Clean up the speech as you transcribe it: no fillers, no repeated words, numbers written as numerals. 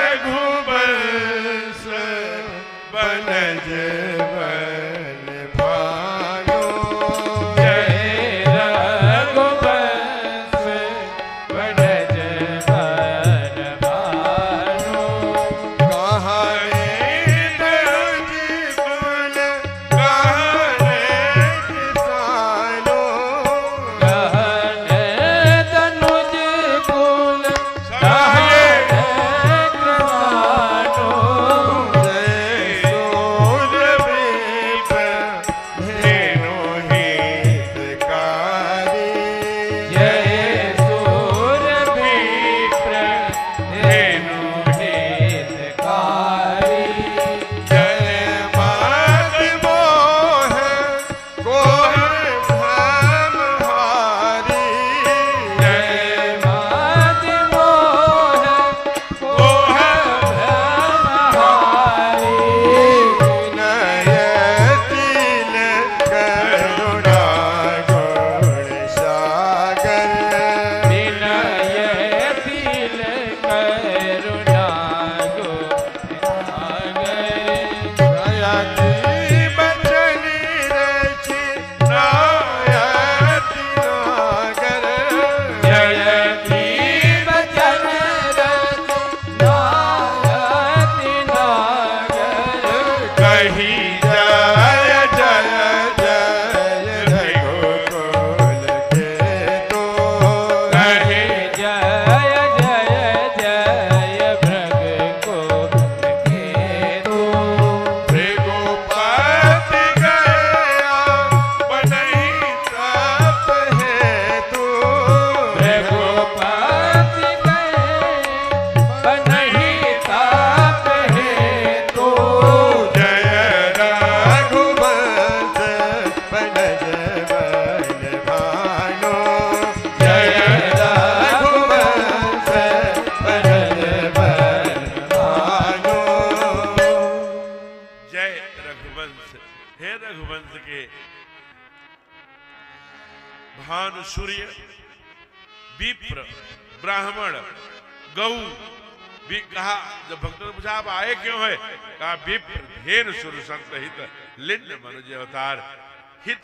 रघुवंश बनज बल भानु। जय रघुवंश बनज बल भानु। कहारे दरुज कुल कहने किसानों। कहने तनुज कुल कहने किसानों। जय सूर्य विप्र धेनु हितकारी। जय सूर्य विप्र धेनु हितकारी। जय मद मोह कोह भ्रमहारी। जय मद मोह कोह भ्रमहारी। नय तिलक करुणा गुण सागर। विनय तिल करुणा गुण सागर। नयति बचन रचि नायति नागर। जयति बचन रच नायति नागर। कही जय जय जय रघुकुल के तो। कहे जय जय जय भृग को केतु। भृगुपति गया बनहि तप हेतु। रघुपति गए बनहि ताप हेतु। जय रघुवंश बनज बल भानु। जय रघुवंश बनज बल भानु। जय रघुवंश। हे रघुवंश के भानु सूर्य विप्र ब्राह्मण गौ भी कहा। जब भक्तों ने पूछा आप आए क्यों है, कहा विप्र धेनु सुर संत हित लिन्न मनुज अवतार हित